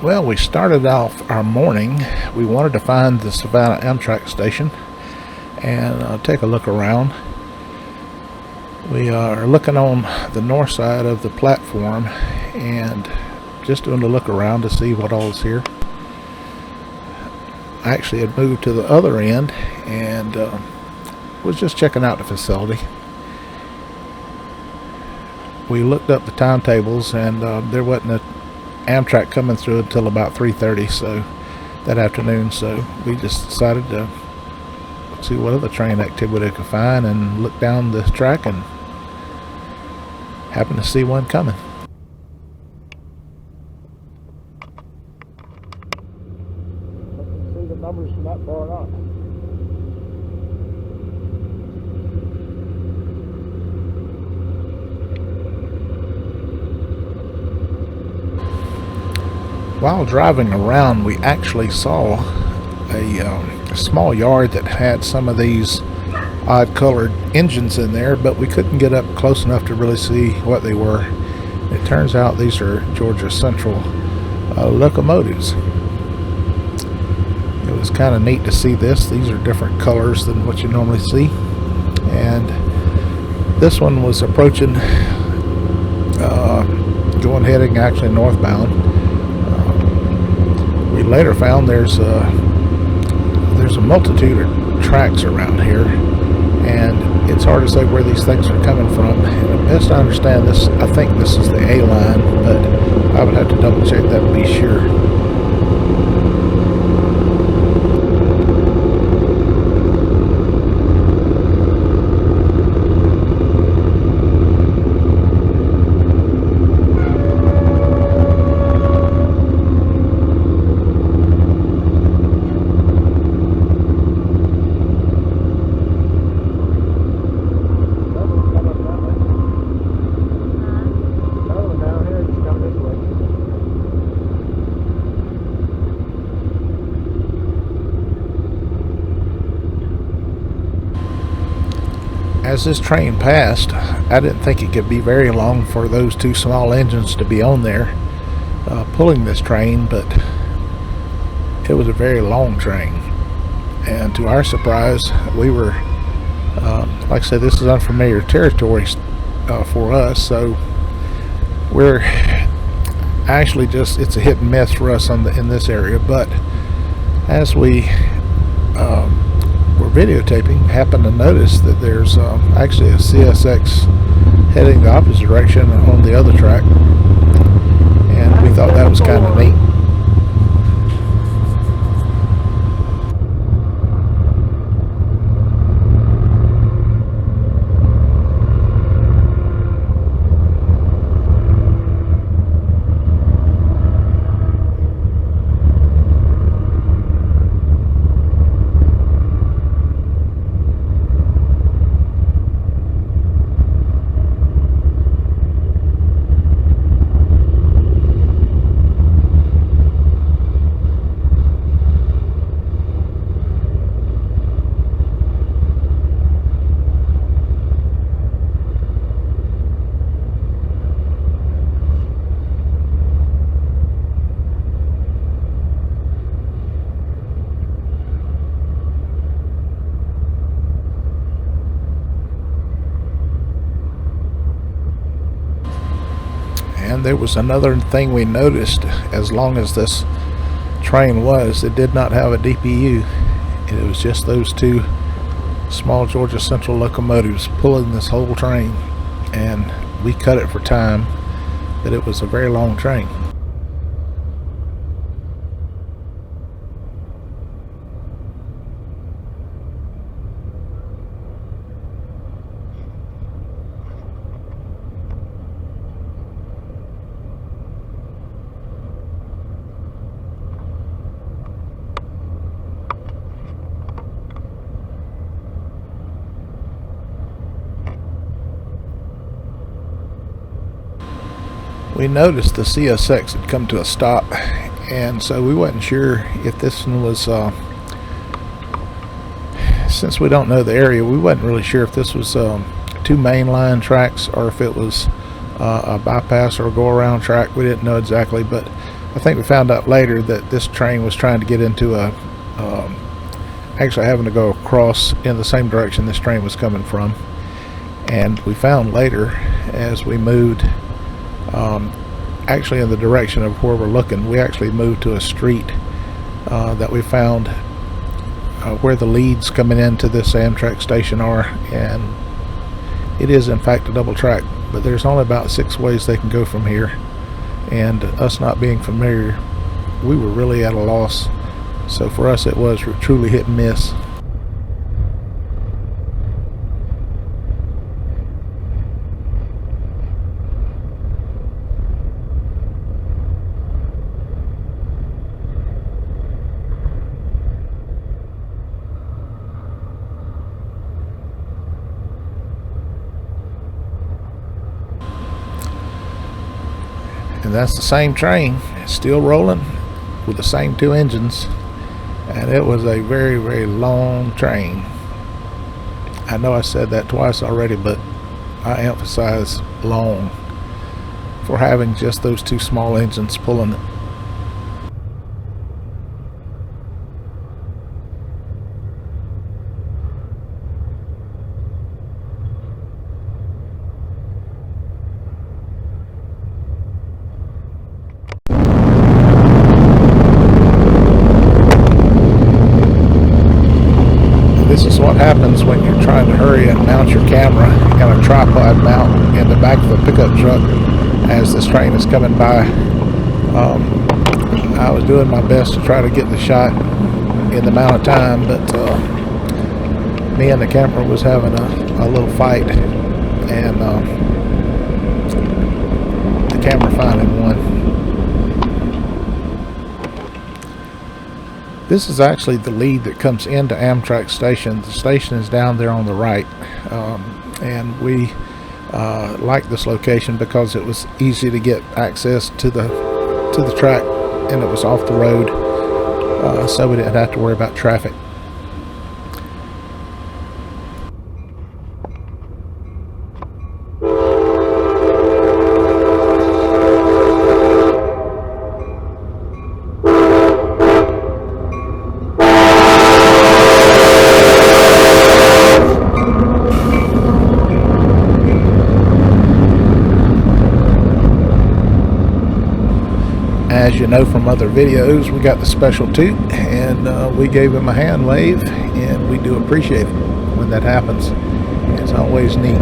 Well, we started off our morning. We wanted to find the Savannah Amtrak station and take a look around. We are looking on the north side of the platform and just doing a look around to see what all is here. I actually had moved to the other end and was just checking out the facility. We looked up the timetables and there wasn't a Amtrak coming through until about 3:30 so that afternoon, so we just decided to see what other train activity we could find and look down the track and happened to see one coming. See the numbers from that far on. While driving around, we actually saw a small yard that had some of these odd colored engines in there, but we couldn't get up close enough to really see what they were. It turns out these are Georgia Central locomotives. It was kind of neat to see this. These are different colors than what you normally see, and this one was approaching heading actually northbound. We later found there's a multitude of tracks around here, and it's hard to say where these things are coming from. And best I understand this, I think this is the A line, but I would have to double check that to be sure. As this train passed, I didn't think it could be very long for those two small engines to be on there pulling this train, but it was a very long train. And to our surprise, we were, like I said, this is unfamiliar territory for us, so we're actually it's a hit and miss for us in this area. But as we were videotaping, happened to notice that there's actually a CSX heading the opposite direction on the other track, and we thought that was kind of neat. And there was another thing we noticed. As long as this train was, it did not have a DPU. It was just those two small Georgia Central locomotives pulling this whole train, and we cut it for time, but it was a very long train. We noticed the CSX had come to a stop, and so we wasn't sure if this one was since we don't know the area, we wasn't really sure if this was two mainline tracks or if it was a bypass or a go around track. We didn't know exactly, but I think we found out later that this train was trying to get into a, actually having to go across in the same direction this train was coming from. And we found later, as we moved, actually in the direction of where we're looking, we actually moved to a street that we found where the leads coming into this Amtrak station are, and it is in fact a double track, but there's only about 6 ways they can go from here, and us not being familiar, we were really at a loss. So for us it was truly hit and miss. And that's the same train, still rolling with the same 2 engines, and it was a very, very long train. I know I said that twice already, but I emphasize long for having just those 2 small engines pulling it. This is what happens when you're trying to hurry and mount your camera in a tripod mount in the back of a pickup truck as this train is coming by. I was doing my best to try to get the shot in the amount of time, but me and the camera was having a little fight, and the camera finally won. This is actually the lead that comes into Amtrak station. The station is down there on the right, and we liked this location because it was easy to get access to the track, and it was off the road, so we didn't have to worry about traffic. As you know from other videos, we got the special toot, and we gave him a hand wave, and we do appreciate it when that happens. It's always neat.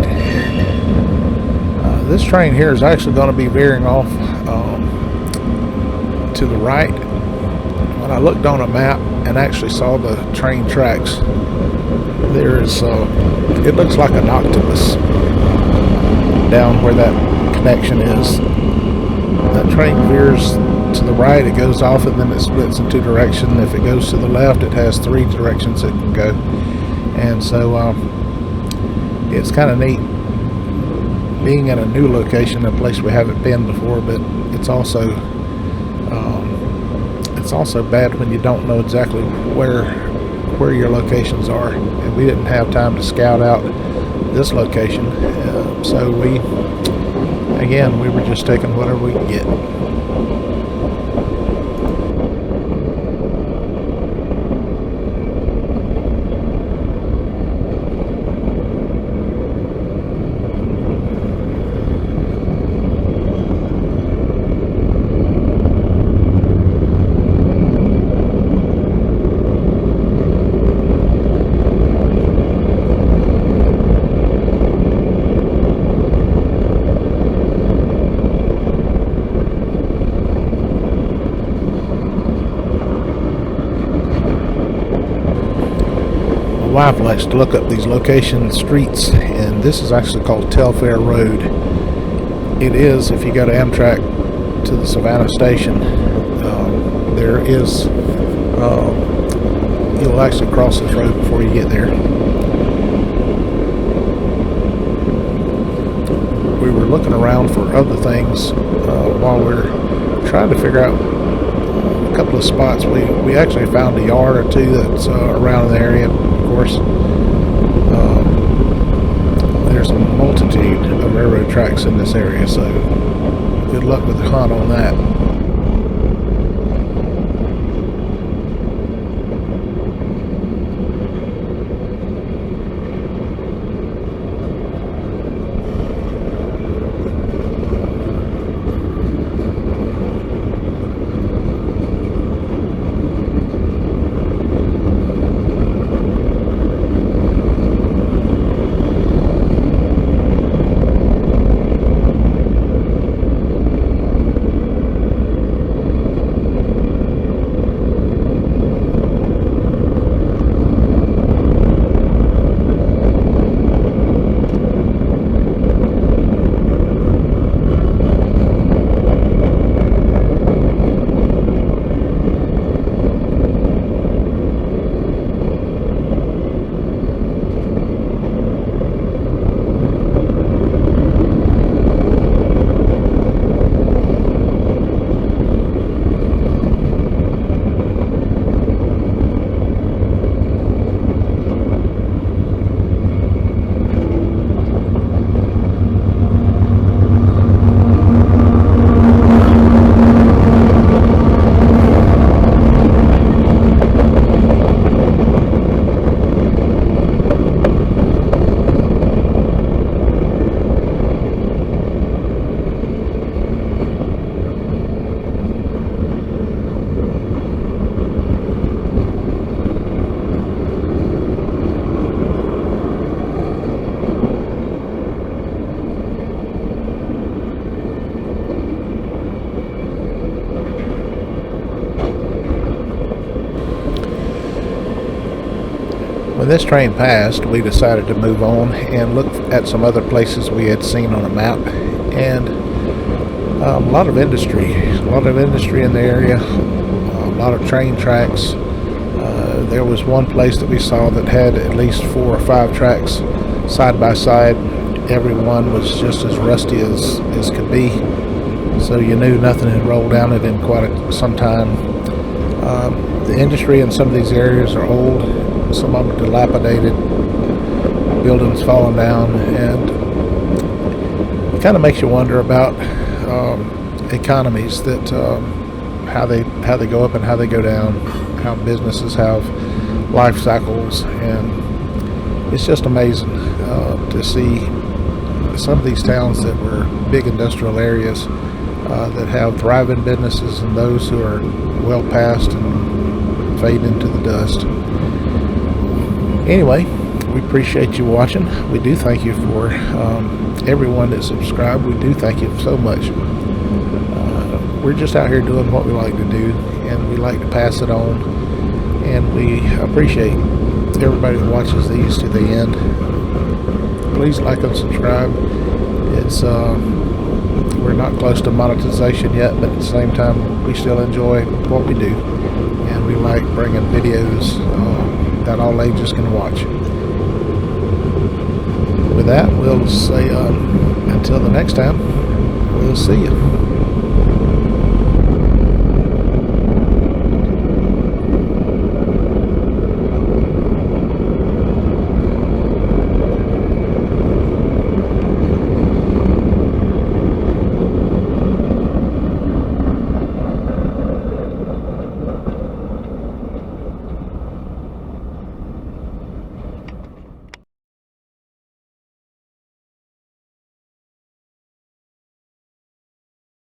This train here is actually going to be veering off to the right. When I looked on a map and actually saw the train tracks, there is it looks like an octopus down where that connection is. That train veers to the right, it goes off, and then it splits in 2 directions. If it goes to the left, it has 3 directions it can go. And so it's kind of neat being in a new location, a place we haven't been before, but it's also bad when you don't know exactly where your locations are, and we didn't have time to scout out this location, so we were just taking whatever we could get. My wife likes to look up these location streets, and this is actually called Telfair Road. It is, if you go to Amtrak to the Savannah station, there is, you'll actually cross this road before you get there. We were looking around for other things while we're trying to figure out a couple of spots. We actually found a yard or 2 that's around the area. Of course, there's a multitude of railroad tracks in this area, so good luck with the hunt on that. When this train passed, we decided to move on and look at some other places we had seen on a map, and a lot of industry in the area, a lot of train tracks. There was one place that we saw that had at least 4 or 5 tracks side by side. Every one was just as rusty as could be, so you knew nothing had rolled down it in quite some time. The industry in some of these areas are old, some of them are dilapidated, buildings falling down, and it kind of makes you wonder about economies, that how they go up and how they go down, how businesses have life cycles, and it's just amazing to see some of these towns that were big industrial areas that have thriving businesses, and those who are well past and fade into the dust. Anyway, we appreciate you watching. We do thank you for everyone that subscribed. We do thank you so much. We're just out here doing what we like to do, and we like to pass it on, and we appreciate everybody that watches these to the end. Please like and subscribe. It's we're not close to monetization yet, but at the same time we still enjoy what we do, and we like bringing videos that all ages can watch. With that, we'll say until the next time, we'll see you.